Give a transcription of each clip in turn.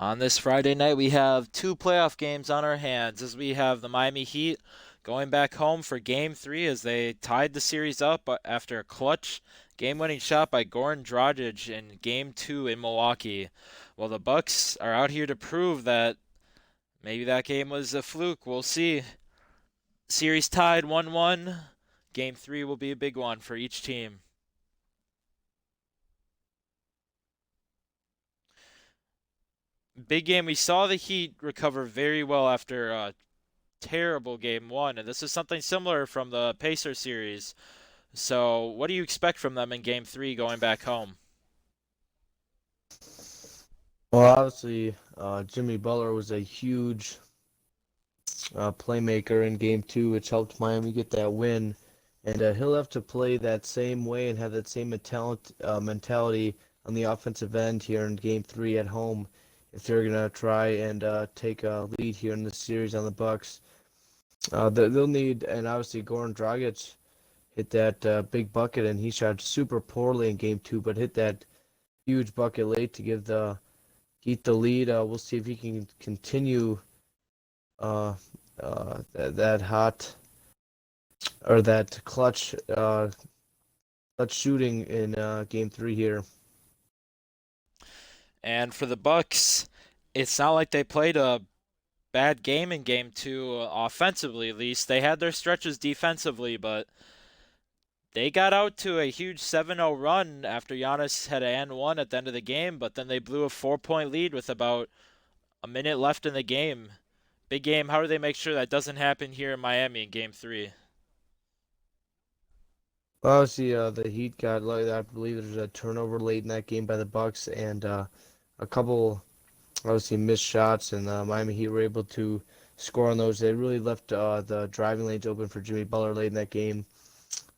On this Friday night, we have two playoff games on our hands as we have the Miami Heat going back home for Game 3 as they tied the series up after a clutch game-winning shot by Goran Dragic in Game 2 in Milwaukee. Well, the Bucks are out here to prove that maybe that game was a fluke. We'll see. Series tied 1-1. Game 3 will be a big one for each team. Big game. We saw the Heat recover very well after terrible game one, and this is something similar from the Pacer series. So, what do you expect from them in game three going back home? Well, obviously, Jimmy Butler was a huge playmaker in Game 2, which helped Miami get that win. And he'll have to play that same way and have that same mentality on the offensive end here in Game 3 at home if they're going to try and take a lead here in the series on the Bucks. They'll need, and obviously Goran Dragic hit that big bucket, and he shot super poorly in Game 2, but hit that huge bucket late to give the Heat the lead. We'll see if he can continue uh, that hot or that clutch shooting in Game 3 here. And for the Bucks, it's not like they played a bad game in game two, offensively at least. They had their stretches defensively, but they got out to a huge 7-0 run after Giannis had an and one at the end of the game, but then they blew a 4-point lead with about a minute left in the game. Big game. How do they make sure that doesn't happen here in Miami in game three? Obviously, the Heat got, like, I believe there's a turnover late in that game by the Bucks, and a couple obviously missed shots, and Miami Heat were able to score on those. They really left the driving lanes open for Jimmy Butler late in that game.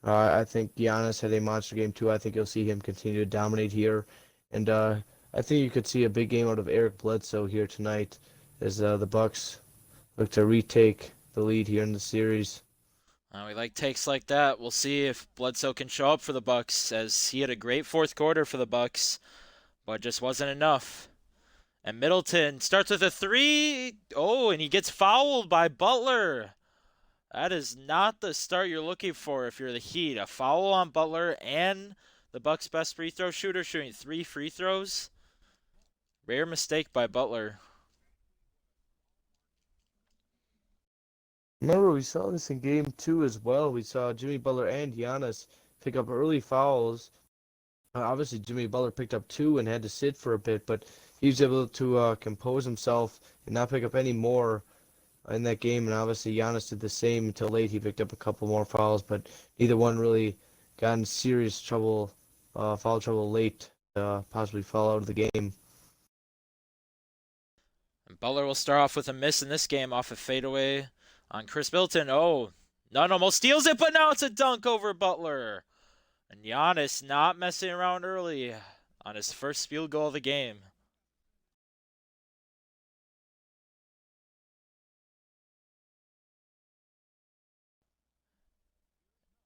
I think Giannis had a monster game too. I think you'll see him continue to dominate here, and I think you could see a big game out of Eric Bledsoe here tonight as the Bucks look to retake the lead here in the series. We like takes like that. We'll see if Bledsoe can show up for the Bucks, as he had a great fourth quarter for the Bucks, but just wasn't enough. And Middleton starts with a three. Oh, and he gets fouled by Butler. That is not the start you're looking for if you're the Heat. A foul on Butler and the Bucks' best free throw shooter shooting 3 free throws. Rare mistake by Butler. Remember, we saw this in Game 2 as well. We saw Jimmy Butler and Giannis pick up early fouls. Obviously, Jimmy Butler picked up two and had to sit for a bit, but he was able to compose himself and not pick up any more in that game. And obviously, Giannis did the same until late. He picked up a couple more fouls, but neither one really got in serious trouble, foul trouble late, possibly fall out of the game. And Butler will start off with a miss in this game off a fadeaway on Chris Middleton. Oh, Nunn almost steals it, but now it's a dunk over Butler. And Giannis not messing around early on his first field goal of the game.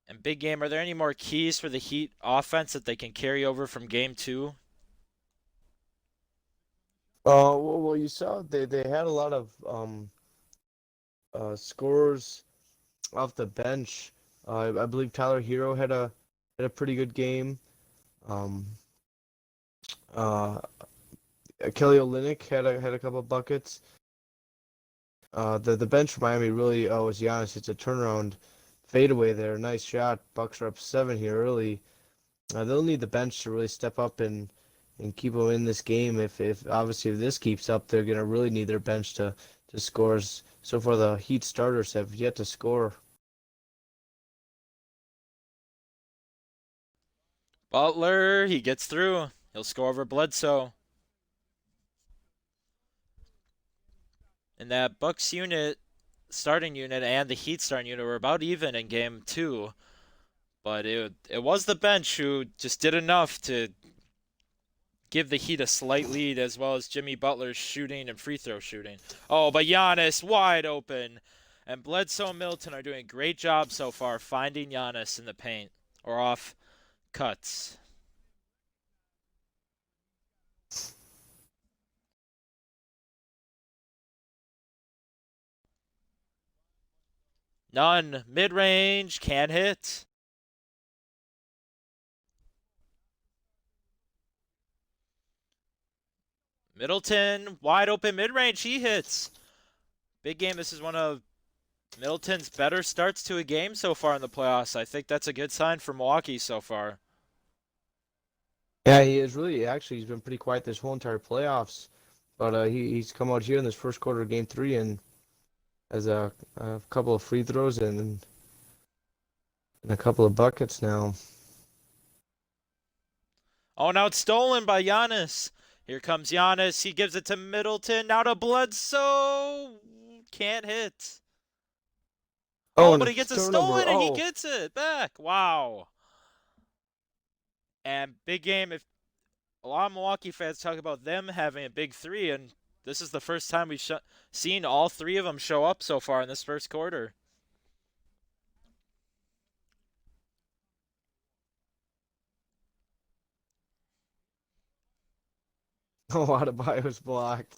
And big game, are there any more keys for the Heat offense that they can carry over from game two? Well, you saw they had a lot of scorers off the bench. I believe Tyler Hero had a pretty good game. Um, uh, Kelly Olynyk had a couple buckets. The bench for Miami really was Giannis. It's a turnaround fadeaway there. Nice shot. Bucks are up 7 here early. They'll need the bench to really step up and keep them in this game. If obviously if this keeps up, they're gonna really need their bench to score. So far, the Heat starters have yet to score. Butler, he gets through. He'll score over Bledsoe. And that Bucks unit, starting unit, and the Heat starting unit were about even in game two. But it was the bench who just did enough to give the Heat a slight lead, as well as Jimmy Butler's shooting and free throw shooting. Oh, but Giannis wide open. And Bledsoe and Milton are doing a great job so far finding Giannis in the paint or off cuts. None. Mid-range, can't hit. Middleton, wide open mid-range, he hits. Big game, this is one of Middleton's better starts to a game so far in the playoffs. I think that's a good sign for Milwaukee so far. Yeah, he is really actually he's been pretty quiet this whole entire playoffs, but he's come out here in this first quarter of Game 3 and has a couple of free throws and a couple of buckets now. Oh, now it's stolen by Giannis. Here comes Giannis. He gives it to Middleton. Now to Bledsoe. Can't hit. Oh, Oh, and but a he gets it turnover. stolen and he Oh, gets it back. Wow. And big game. If a lot of Milwaukee fans talk about them having a big three, and this is the first time we've seen all three of them show up so far in this first quarter. oh, Adebayo's blocked.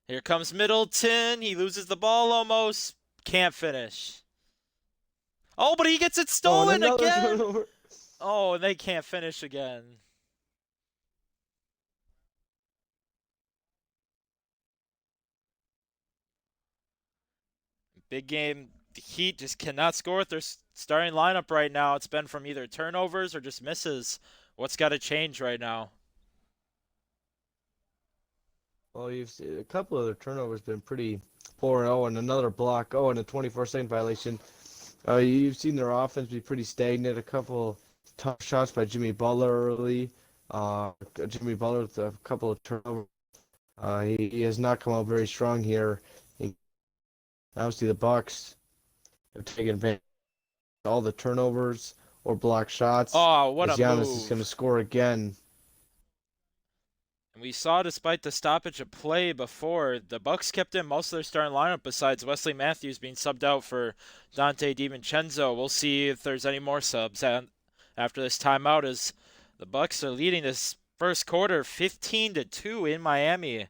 Here comes Middleton. He loses the ball almost. Can't finish. Oh, but he gets it Oh, and stolen another again. turnover. Oh, and they can't finish again. Big game. The Heat just cannot score with their starting lineup right now. It's been from either turnovers or just misses. What's got to change right now? Well, you've seen a couple of their turnovers been pretty poor. Oh, and another block. Oh, and a 24-second violation. You've seen their offense be pretty stagnant. A couple tough shots by Jimmy Butler early. Jimmy Butler with a couple of turnovers. He has not come out very strong here. Obviously, the Bucks have taken advantage of all the turnovers or block shots Oh, what as a Giannis is going to move. score again. And we saw despite the stoppage of play before, the Bucks kept in most of their starting lineup besides Wesley Matthews being subbed out for Dante DiVincenzo. We'll see if there's any more subs after this timeout as the Bucks are leading this first quarter 15-2 in Miami.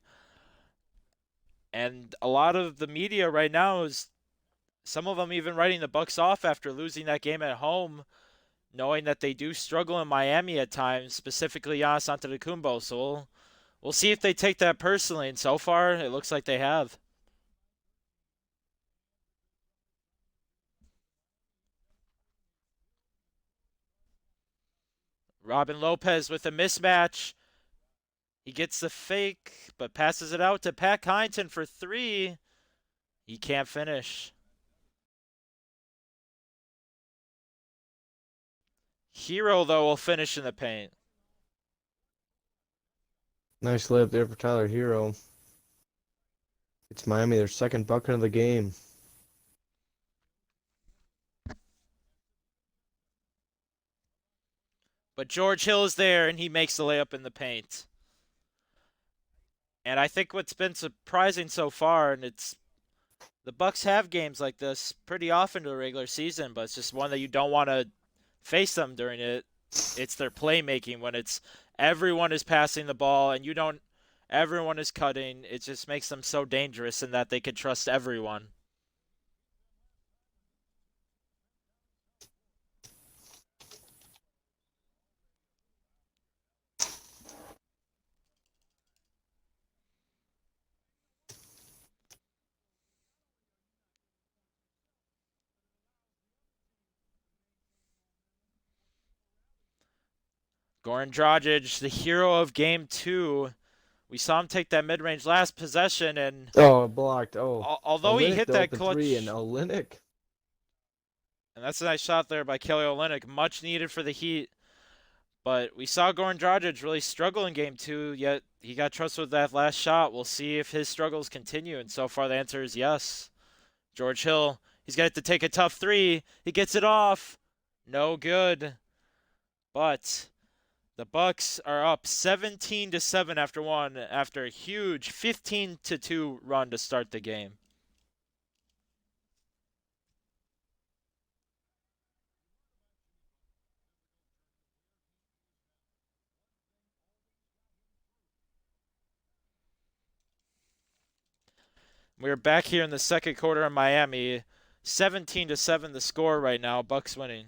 And a lot of the media right now is some of them even writing the Bucks off after losing that game at home, knowing that they do struggle in Miami at times, specifically Giannis Antetokounmpo. So we'll see if they take that personally. And so far, it looks like they have. Robin Lopez with a mismatch. He gets the fake, but passes it out to Pat Connaughton for three. He can't finish. Hero, though, will finish in the paint. Nice layup there for Tyler Hero. It's Miami, their second bucket of the game. But George Hill is there, and he makes the layup in the paint. And I think what's been surprising so far, and it's the Bucks have games like this pretty often during the regular season, but it's just one that you don't want to face them during it. It's their playmaking when it's everyone is passing the ball and you don't everyone is cutting. It just makes them so dangerous in that they can trust everyone. Goran Dragic, the hero of game 2. We saw him take that mid-range last possession, and Oh, blocked. Oh, although he Olynyk hit the that open three, and clutch, Olynyk. and that's a nice shot there by Kelly Olynyk, much needed for the Heat. But we saw Goran Dragic really struggle in game 2, yet he got trusted with that last shot. We'll see if his struggles continue, and so far the answer is yes. George Hill, he's got to take a tough three. He gets it off. No good. But the Bucks are up 17-7 after a huge 15-2 run to start the game. We're back here in the second quarter in Miami. 17-7 the score right now. Bucks winning.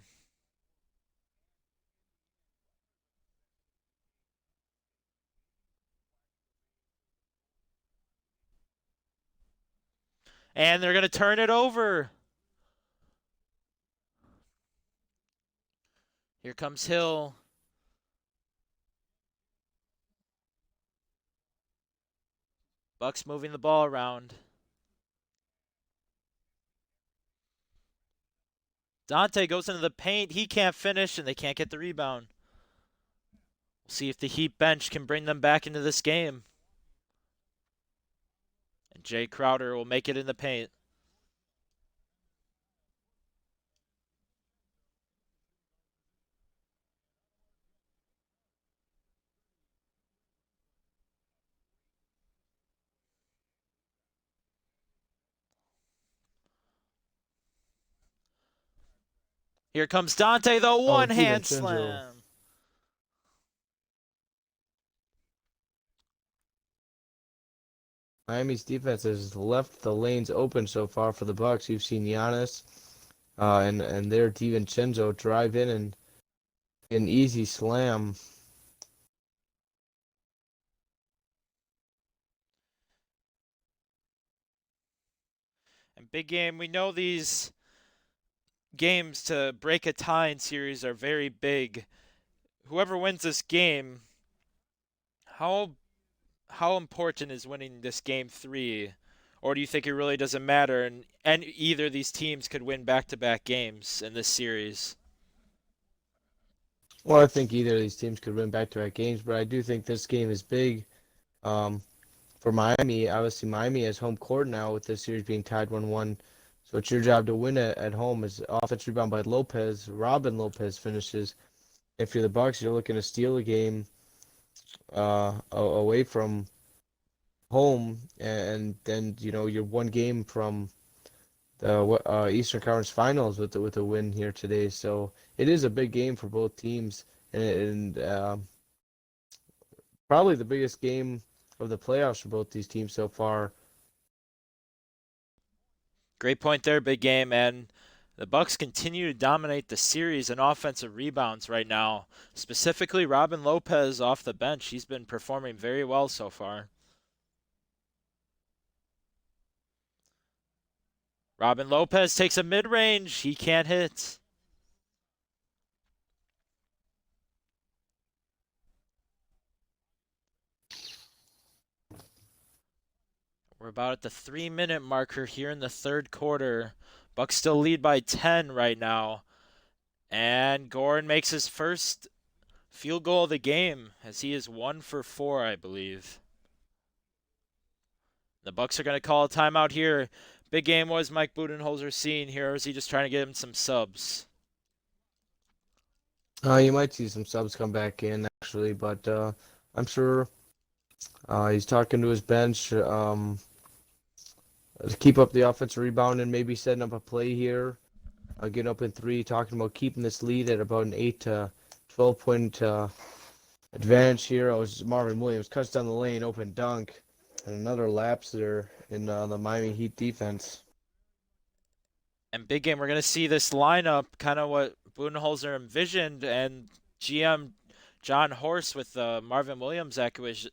And they're going to turn it over. Here comes Hill. Bucks moving the ball around. Dante goes into the paint. He can't finish, and they can't get the rebound. We'll see if the Heat bench can bring them back into this game. And Jay Crowder will make it in the paint. Here comes Dante, the Oh, one-hand DiVincenzo. slam. Miami's defense has left the lanes open so far for the Bucks. You've seen Giannis and their DiVincenzo drive in and an easy slam. And big game, we know these games to break a tie in series are very big. Whoever wins this game, how how important is winning this game three? Or do you think it really doesn't matter and either of these teams could win back-to-back games in this series? Well, I think either of these teams could win back-to-back games, but I do think this game is big. Um, for Miami, obviously Miami has home court now with this series being tied 1-1. So it's your job to win it at home. As offense rebound by Lopez, Robin Lopez finishes. If you're the Bucks, you're looking to steal a game away from home, and then you're one game from the Eastern Conference Finals with a win here today. So it is a big game for both teams, and probably the biggest game of the playoffs for both these teams so far. Great point there, big game, and the Bucks continue to dominate the series in offensive rebounds right now. Specifically, Robin Lopez off the bench. He's been performing very well so far. Robin Lopez takes a mid-range. He can't hit. We're about at the 3-minute marker here in the third quarter. Bucks still lead by 10 right now. And Goran makes his first field goal of the game as he is 1 for 4, I believe. The Bucks are going to call a timeout here. Big game was Mike Budenholzer seeing here, or is he just trying to get him some subs? You might see some subs come back in actually, but I'm sure he's talking to his bench to keep up the offensive rebound and maybe setting up a play here. Getting up in three, talking about keeping this lead at about an 8 to 12 point advantage here. It was Marvin Williams cuts down the lane, open dunk, and another lapse there in the Miami Heat defense. And big game, we're going to see this lineup, kind of what Budenholzer envisioned, and GM John Horst with the Marvin Williams acquisition.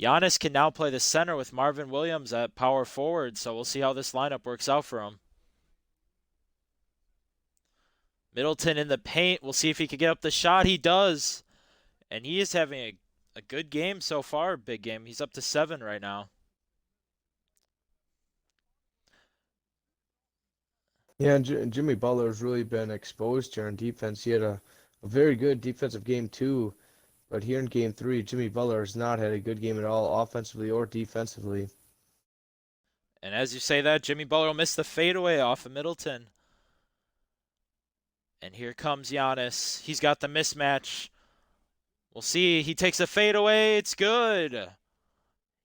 Giannis can now play the center with Marvin Williams at power forward, so we'll see how this lineup works out for him. Middleton in the paint. We'll see if he can get up the shot. He does. And he is having a good game so far, big game. He's up to 7 right now. Yeah, and Jimmy Butler's really been exposed here on defense. He had a very good defensive game too, but here in game three, Jimmy Butler has not had a good game at all, offensively or defensively. And as you say that, Jimmy Butler will miss the fadeaway off of Middleton. And here comes Giannis. He's got the mismatch. We'll see. He takes a fadeaway. It's good.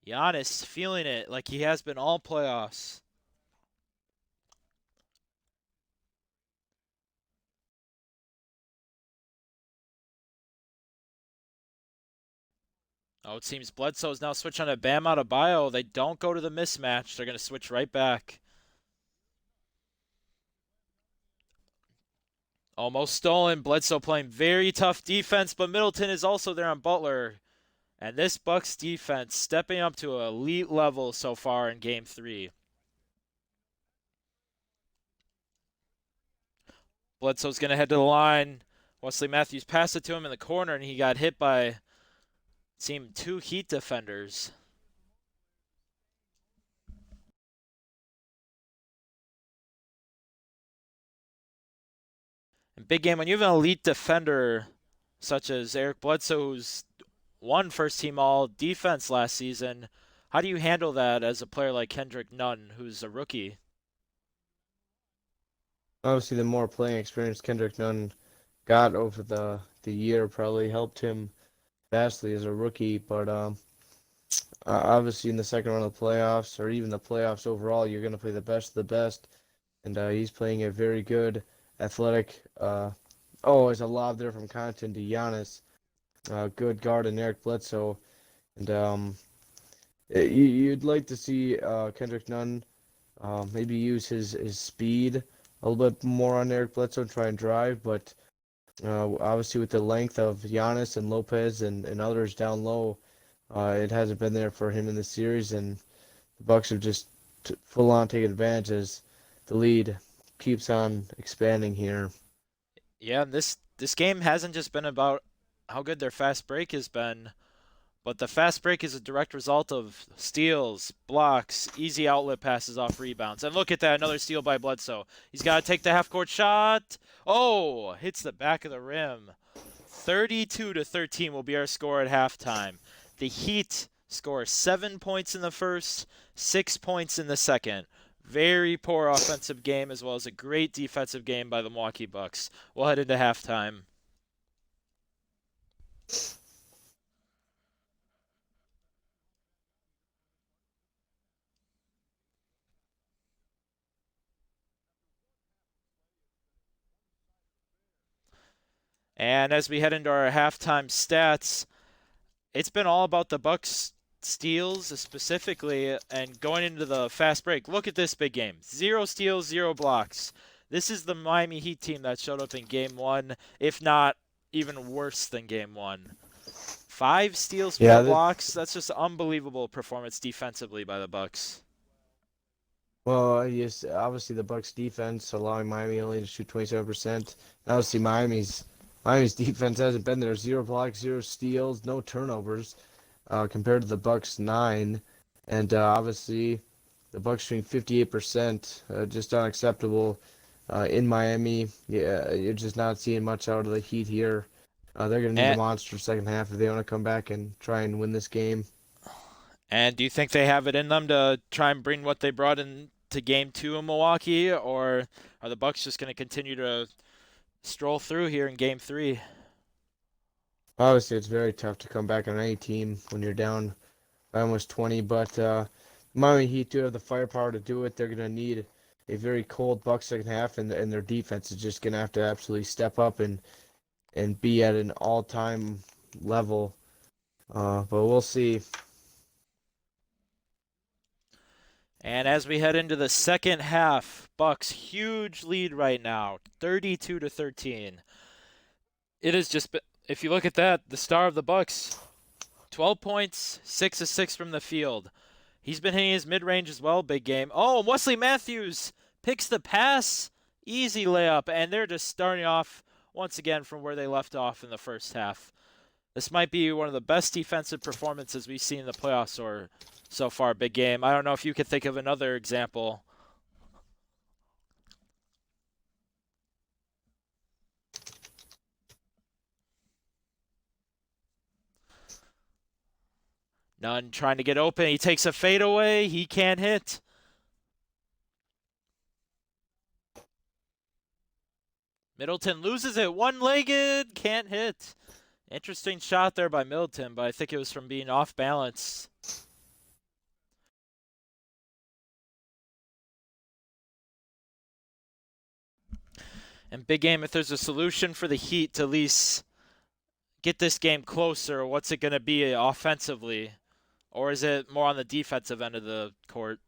Giannis feeling it like he has been all playoffs. Oh, it seems Bledsoe's now switch on to Bam out of Bio. They don't go to the mismatch. They're going to switch right back. Almost stolen. Bledsoe playing very tough defense, but Middleton is also there on Butler. And this Bucks defense stepping up to an elite level so far in game 3. Bledsoe's going to head to the line. Wesley Matthews passed it to him in the corner, and he got hit by, seemed, 2 Heat defenders. In big game, when you have an elite defender such as Eric Bledsoe, who's won first team all defense last season, how do you handle that as a player like Kendrick Nunn, who's a rookie? Obviously, the more playing experience Kendrick Nunn got over the year probably helped him vastly as a rookie. But obviously, in the second round of the playoffs, or even the playoffs overall, you're going to play the best of the best. And he's playing a very good, athletic. Oh, there's a lob there from Connaughton to Giannis. Good guard in Eric Bledsoe. And you'd like to see Kendrick Nunn maybe use his speed a little bit more on Eric Bledsoe and try and drive, but obviously with the length of Giannis and Lopez and others down low, it hasn't been there for him in the series, and the Bucks have just full on taken advantage as the lead keeps on expanding here. Yeah, this game hasn't just been about how good their fast break has been, but the fast break is a direct result of steals, blocks, easy outlet passes off rebounds. And look at that, another steal by Bledsoe. He's got to take the half court shot. Oh, hits the back of the rim. 32 to 13 will be our score at halftime. The Heat score 7 points in the first, 6 points in the second. Very poor offensive game as well as a great defensive game by the Milwaukee Bucks. We'll head into halftime. And as we head into our halftime stats, it's been all about the Bucks steals specifically and going into the fast break. Look at this big game. 0 steals, 0 blocks. This is the Miami Heat team that showed up in game 1, if not even worse than game 1. 5 steals, 4 Yeah, blocks. That's just unbelievable performance defensively by the Bucks. well, yes, obviously the Bucks defense allowing Miami only to shoot 27%. Obviously Miami's defense hasn't been there. 0 blocks, 0 steals, no turnovers, compared to the Bucks 9. And obviously the Bucks shooting 58%, just unacceptable in Miami. Yeah, you're just not seeing much out of the Heat here. They're gonna need a And monster second half if they want to come back and try and win this game. and do you think they have it in them to try and bring what they brought in to game 2 in Milwaukee, or are the Bucks just going to continue to stroll through here in game 3? Obviously, it's very tough to come back on any team when you're down by almost 20, but Miami Heat do have the firepower to do it. They're going to need a very cold Bucks second half, and their defense is just going to have to absolutely step up and be at an all-time level. But we'll see. And as we head into the second half, Bucks huge lead right now, 32 to 13. It is just, if you look at that, the star of the Bucks, 12 points, 6 of 6 from the field. He's been hitting his mid-range as well, big game. Oh, Wesley Matthews picks the pass, easy layup, and they're just starting off once again from where they left off in the first half. This might be one of the best defensive performances we've seen in the playoffs or so far, big game. I don't know if you could think of another example. Nunn trying to get open. He takes a fadeaway. He can't hit. Middleton loses it. One-legged. Can't hit. Interesting shot there by Middleton, but I think it was from being off balance. And big game, if there's a solution for the Heat to at least get this game closer? What's it going to be offensively? Or is it more on the defensive end of the court?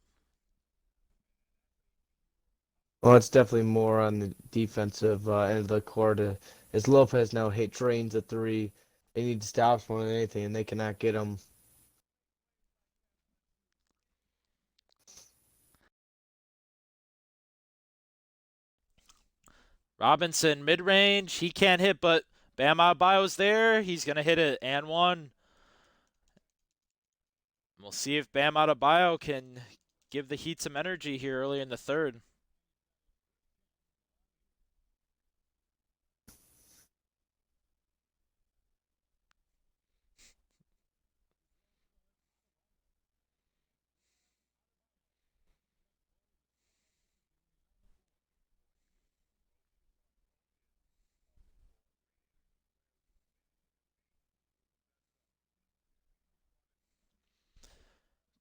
Well, it's definitely more on the defensive end of the court. As Lopez now hit trains a three, they need stops more than anything, and they cannot get them. Robinson mid range, he can't hit, but Bam Adebayo's there. He's gonna hit it and one. We'll see if Bam Adebayo can give the Heat some energy here early in the third.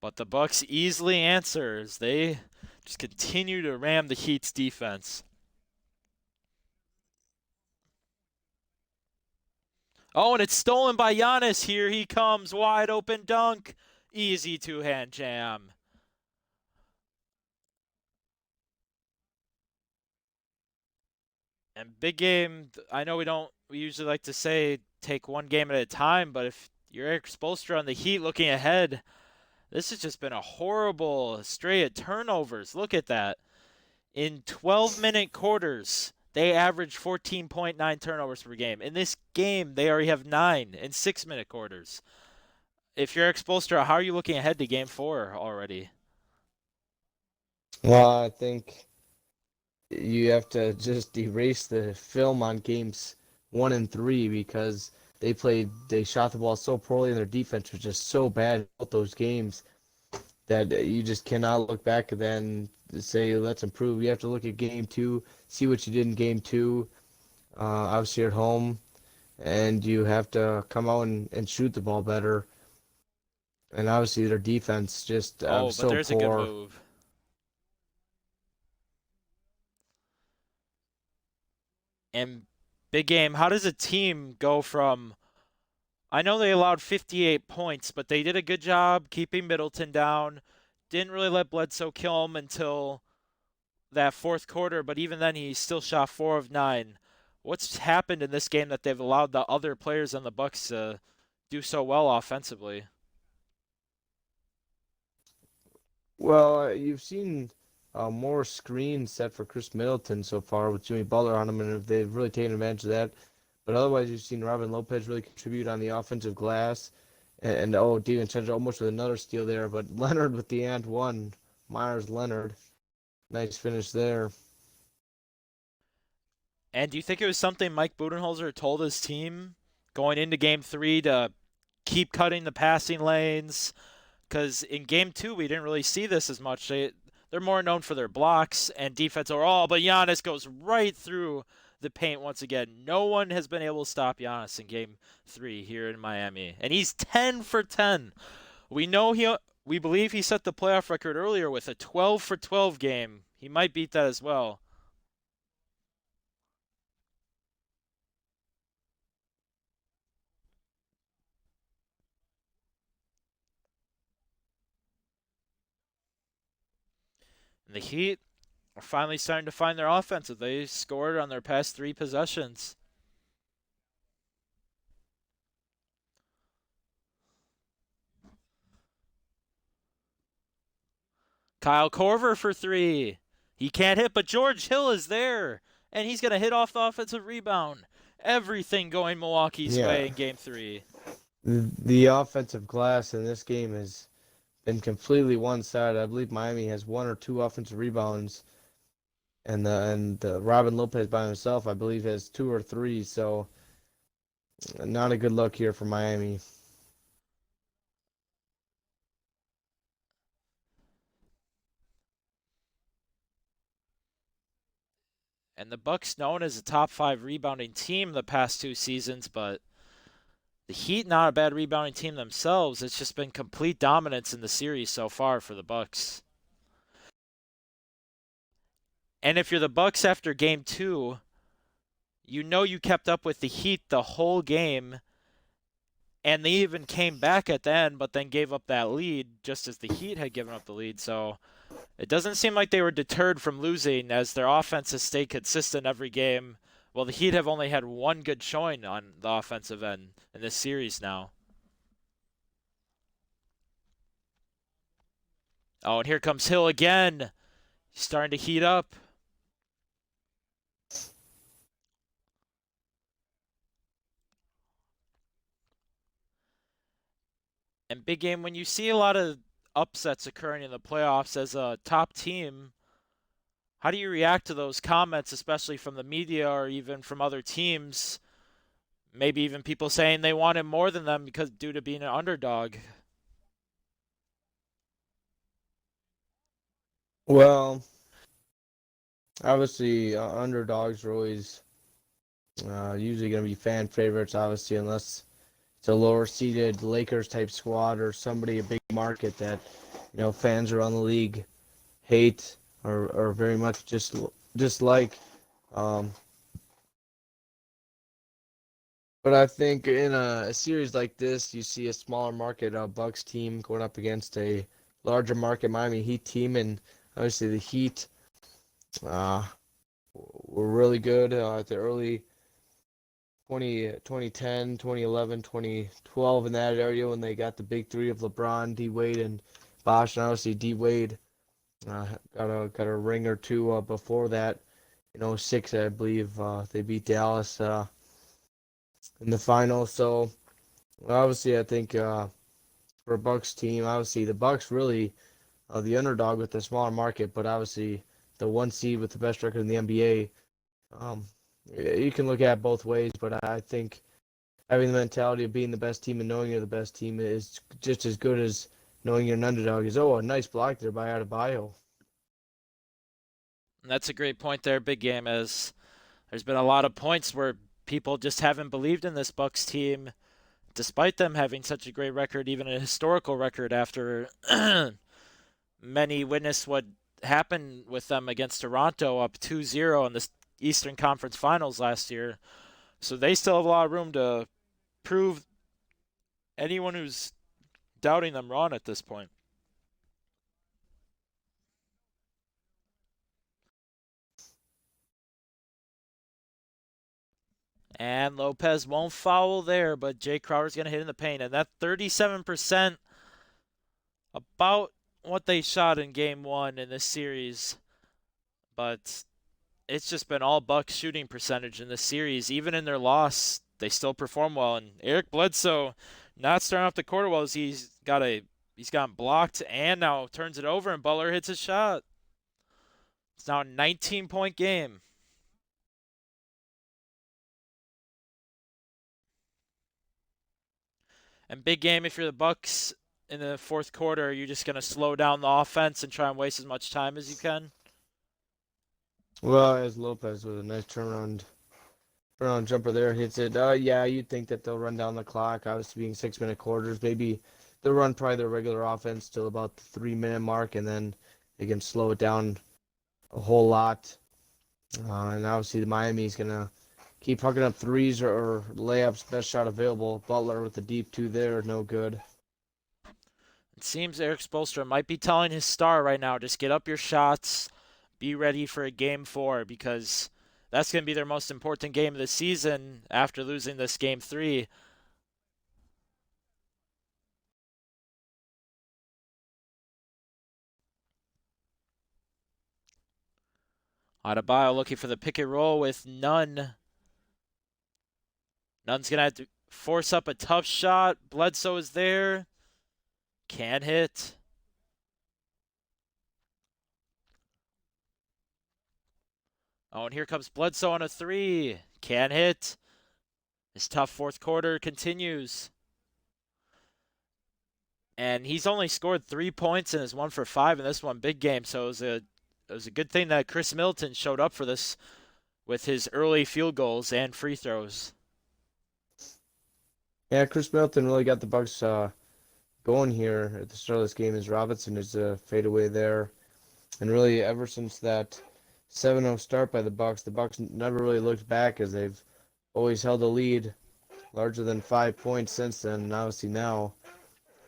But the Bucks easily answers. They just continue to ram the Heat's defense. Oh, and it's stolen by Giannis. Here he comes, wide open dunk. Easy two-hand jam. And big game, I know we usually like to say take one game at a time, but if you're Eric Spoelstra on the Heat looking ahead, this has just been a horrible stray of turnovers. Look at that. In 12-minute quarters, they average 14.9 turnovers per game. In this game, they already have 9 in 6-minute quarters. If you're Eric Spoelstra, how are you looking ahead to game 4 already? Well, I think you have to just erase the film on games 1 and 3 because they shot the ball so poorly and their defense was just so bad in both those games that you just cannot look back and then say let's improve. You have to look at game 2, see what you did in game 2, obviously at home, and you have to come out and shoot the ball better. And obviously their defense just Oh, but so there's a good poor. move. And big game, how does a team go from I know they allowed 58 points, but they did a good job keeping Middleton down. Didn't really let Bledsoe kill him until that fourth quarter, but even then he still shot 4 of 9. What's happened in this game that they've allowed the other players on the Bucks to do so well offensively? Well, you've seen more screens set for Chris Middleton so far with Jimmy Butler on him, and they've really taken advantage of that. But otherwise, you've seen Robin Lopez really contribute on the offensive glass, and oh, DiVincenzo almost with another steal there, but Leonard with the and one, Myers Leonard, nice finish there. And do you think it was something Mike Budenholzer told his team going into game 3 to keep cutting the passing lanes? Because in game 2, we didn't really see this as much. They're more known for their blocks and defense overall, but Giannis goes right through the paint once again. No one has been able to stop Giannis in game 3 here in Miami. And he's 10 for 10. We know we believe he set the playoff record earlier with a 12 for 12 game. He might beat that as well. And the Heat are finally starting to find their offense. They scored on their past 3 possessions. Kyle Korver for 3. He can't hit, but George Hill is there. And he's going to hit off the offensive rebound. Everything going Milwaukee's Yeah, way in game 3. the offensive glass in this game has been completely one-sided. I believe Miami has 1 or 2 offensive rebounds, and Robin Lopez by himself, I believe, has 2 or 3. So not a good look here for Miami. And the Bucks known as a top 5 rebounding team the past 2 seasons, but the Heat not a bad rebounding team themselves. It's just been complete dominance in the series so far for the Bucks. And if you're the Bucks after game 2, you know you kept up with the Heat the whole game, And they even came back at the end, but then gave up that lead just as the Heat had given up the lead. So it doesn't seem like they were deterred from losing as their offense has stayed consistent every game. Well, the Heat have only had one good showing on the offensive end in this series now. Oh, and here comes Hill again. He's starting to heat up. And big game, when you see a lot of upsets occurring in the playoffs as a top team, how do you react to those comments, especially from the media or even from other teams? Maybe even people saying they wanted more than them because due to being an underdog. Well, obviously, underdogs are always usually going to be fan favorites, obviously, unless it's a lower seeded Lakers type squad or somebody a big market that fans around the league hate or very much just dislike. Um, but I think in a series like this, you see a smaller market Bucks team going up against a larger market Miami Heat team, and obviously the Heat uh, were really good at the early 2010, 2011, 2012 in that area when they got the big three of LeBron, D Wade, and Bosh, and obviously D Wade got a ring or two before that. In '06, I believe they beat Dallas in the final. So obviously, I think for a Bucks team, obviously the Bucks really the underdog with the smaller market, but obviously the one seed with the best record in the NBA. Um, you can look at it both ways, but I think having the mentality of being the best team and knowing you're the best team is just as good as knowing you're an underdog. Is a nice block there by Adebayo. And that's a great point there, big game, as there's been a lot of points where people just haven't believed in this Bucks team, despite them having such a great record, even a historical record after many witnessed what happened with them against Toronto up 2-0 in the Eastern Conference Finals last year. So they still have a lot of room to prove anyone who's doubting them wrong at this point. And Lopez won't foul there, but Jay Crowder's going to hit in the paint. And that 37%, about what they shot in game one in this series. But it's just been all Bucks shooting percentage in this series. Even in their loss, they still perform well. And Eric Bledsoe not starting off the quarter well as he's gotten blocked and now turns it over and Butler hits a shot. It's now a 19-point game. And big game if you're the Bucks in the fourth quarter, you're just gonna slow down the offense and try and waste as much time as you can. Well, as Lopez with a nice turnaround jumper there hits it. Yeah, you'd think that they'll run down the clock. Obviously, being 6 minute quarters, maybe they'll run probably their regular offense till about the 3 minute mark, and then they can slow it down a whole lot. And obviously, the Miami's gonna keep hucking up threes or layups. Best shot available. Butler with the deep two there, no good. It seems Eric Spoelstra might be telling his star right now, just get up your shots, be ready for a game four because that's going to be their most important game of the season after losing this game three. Adebayo looking for the pick and roll with Nunn. Nunn's going to have to force up a tough shot. Bledsoe is there. Can't hit. Oh, and here comes Bledsoe on a three. Can't hit. His tough fourth quarter continues. And he's only scored 3 points and is 1 for 5 in this one big game. So it was a good thing that Chris Middleton showed up for this with his early field goals and free throws. Yeah, Chris Middleton really got the Bucks going here at the start of this game. As Robinson is a fadeaway there, and really ever since that 7-0 start by the Bucks never really looked back as they've always held the lead larger than 5 points since then. And obviously now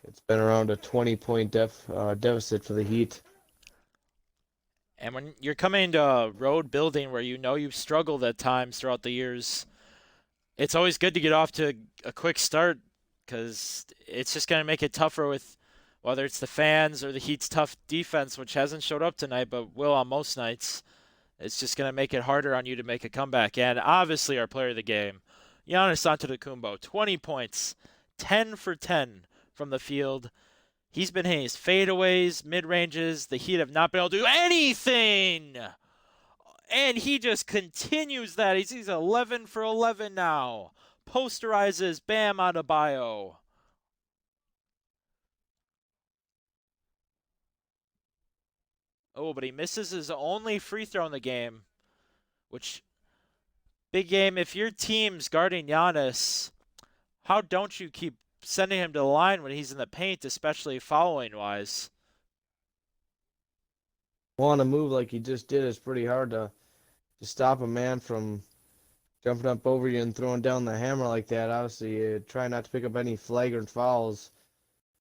it's been around a 20-point deficit for the Heat. And when you're coming to a road building where you know you've struggled at times throughout the years, it's always good to get off to a quick start because it's just going to make it tougher with whether it's the fans or the Heat's tough defense, which hasn't showed up tonight but will on most nights. It's just going to make it harder on you to make a comeback. And obviously, our player of the game, Giannis Antetokounmpo, 20 points, 10 for 10 from the field. He's been hitting his fadeaways, mid ranges. The Heat have not been able to do anything. And he just continues that. He's 11 for 11 now. Posterizes Bam Adebayo. Oh, but he misses his only free throw in the game, which, big game. If your team's guarding Giannis, how don't you keep sending him to the line when he's in the paint, especially following wise? Well, on a move like he just did, it's pretty hard to stop a man from jumping up over you and throwing down the hammer like that. Obviously, try not to pick up any flagrant fouls.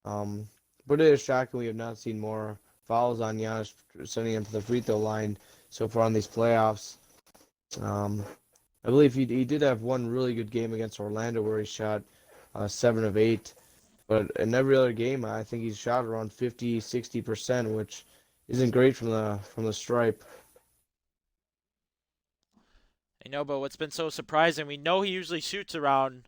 Um, but it is shocking we have not seen more fouls on Giannis sending him to the free throw line so far in these playoffs. Um, I believe he did have one really good game against Orlando where he shot 7 of 8. But in every other game, I think he's shot around 50, 60%, which isn't great from the stripe. But what's been so surprising, we know he usually shoots around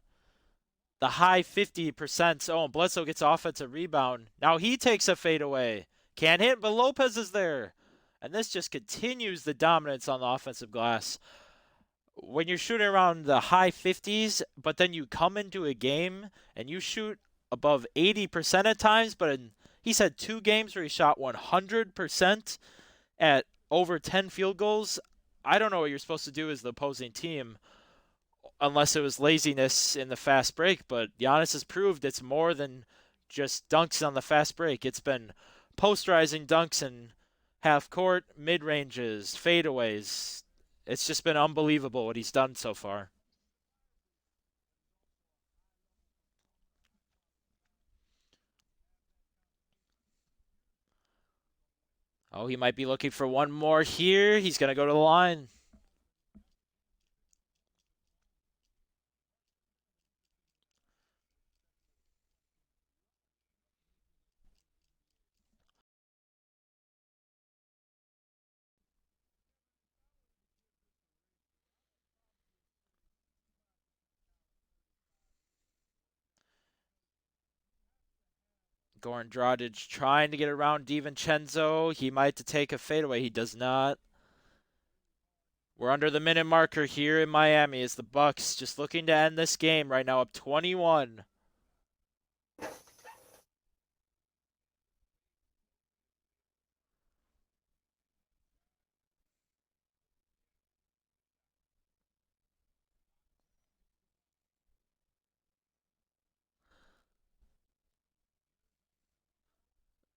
the high 50%. Oh, and Bledsoe gets offensive rebound. Now he takes a fadeaway. Can't hit, but Lopez is there. And this just continues the dominance on the offensive glass. When you're shooting around the high 50s, but then you come into a game and you shoot above 80% at times, but he's had 2 games where he shot 100% at over 10 field goals. I don't know what you're supposed to do as the opposing team unless it was laziness in the fast break, but Giannis has proved it's more than just dunks on the fast break. It's been posterizing dunks in half court, mid ranges, fadeaways. It's just been unbelievable what he's done so far. Oh, he might be looking for one more here. He's going to go to the line. Goran Dragic trying to get around DiVincenzo. He might take a fadeaway. He does not. We're under the minute marker here in Miami as the Bucks just looking to end this game right now up 21.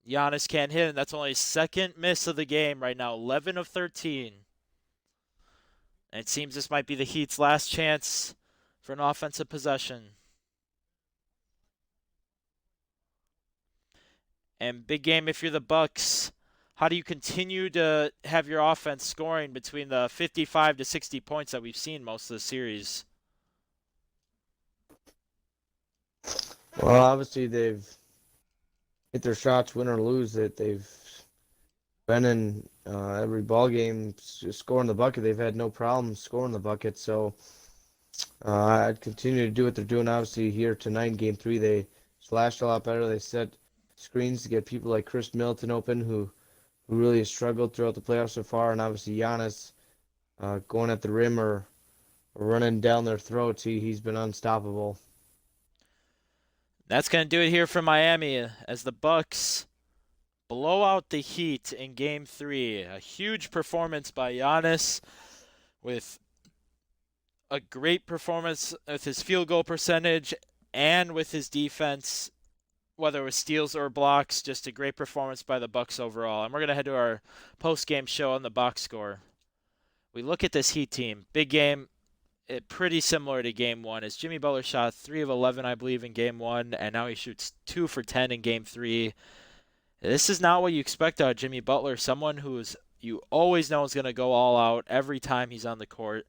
Giannis can't hit, and that's only his second miss of the game right now, 11 of 13. And it seems this might be the Heat's last chance for an offensive possession. And big game if you're the Bucks. How do you continue to have your offense scoring between the 55 to 60 points that we've seen most of the series? Well, obviously they've hit their shots, win or lose. They've been in every ball game scoring the bucket. They've had no problem scoring the bucket. So I'd continue to do what they're doing. Obviously here tonight in Game 3, they slashed a lot better. They set screens to get people like Chris Middleton open, who really has struggled throughout the playoffs so far, and obviously Giannis going at the rim or running down their throats. He's been unstoppable. That's going to do it here for Miami as the Bucks blow out the Heat in Game 3. A huge performance by Giannis with a great performance with his field goal percentage and with his defense, whether it was steals or blocks. Just a great performance by the Bucks overall. And we're going to head to our post-game show on the box score. We look at this Heat team. Big game. pretty similar to game one, as Jimmy Butler shot 3 of 11, I believe, in game one, and now he shoots 2 for 10 in game three. This is not what you expect out of Jimmy Butler, someone who's you always know is going to go all out every time he's on the court,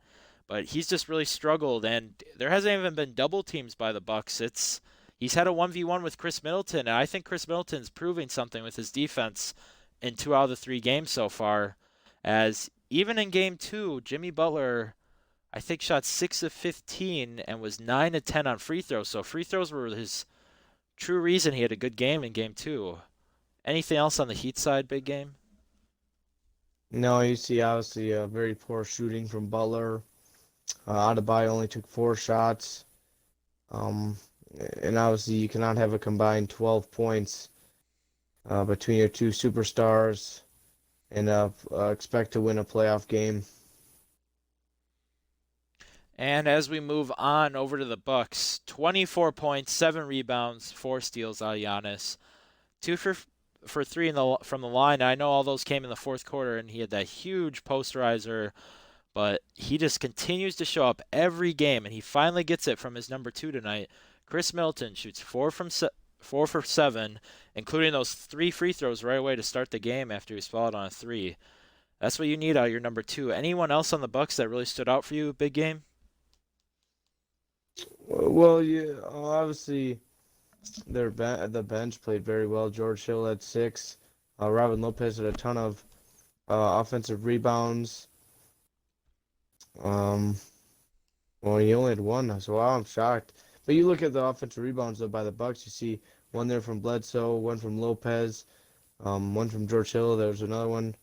but he's just really struggled, and there hasn't even been double teams by the Bucks. It's he's had a 1v1 with Chris Middleton, and I think Chris Middleton's proving something with his defense in 2 out of the 3 games so far. As even in game two, Jimmy Butler, I think, shot 6 of 15 and was 9 of 10 on free throws. So free throws were his true reason he had a good game in game two. Anything else on the Heat side, big game? No, you see obviously a very poor shooting from Butler. Adebayo only took 4 shots. Um, and obviously you cannot have a combined 12 points between your two superstars and expect to win a playoff game. And as we move on over to the Bucks, 24 points, 7 rebounds, 4 steals out of Giannis, 2 for 3 from the line. I know all those came in the fourth quarter, and he had that huge posterizer, but he just continues to show up every game, and he finally gets it from his number two tonight. Chris Middleton shoots 4 for 7, including those 3 free throws right away to start the game after he was fouled on a three. That's what you need out of your number two. Anyone else on the Bucks that really stood out for you, big game? Well, yeah, obviously the bench played very well. George Hill had 6. Robin Lopez had a ton of offensive rebounds. Um, well, he only had 1, so I'm shocked. But you look at the offensive rebounds though by the Bucks, you see one there from Bledsoe, one from Lopez, one from George Hill. There's another one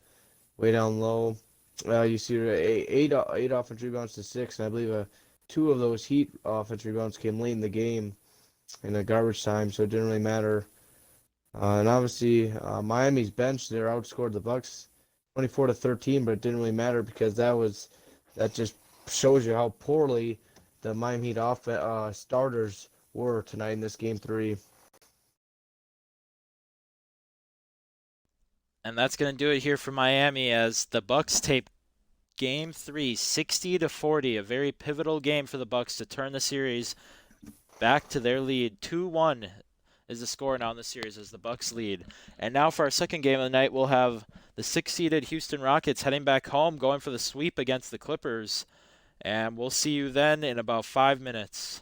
way down low. You see eight offensive rebounds to 6, and I believe 2 of those Heat offensive rebounds came late in the game in the garbage time, so it didn't really matter. And obviously, Miami's bench there outscored the Bucks 24-13, but it didn't really matter because that just shows you how poorly the Miami Heat starters were tonight in this game 3. And that's going to do it here for Miami as the Bucks tape game three 60-40, a very pivotal game for the Bucks to turn the series back to their lead. 2-1 is the score now in the series as the Bucks lead. And now for our second game of the night, we'll have the 6-seeded Houston Rockets heading back home, going for the sweep against the Clippers. And we'll see you then in about 5 minutes.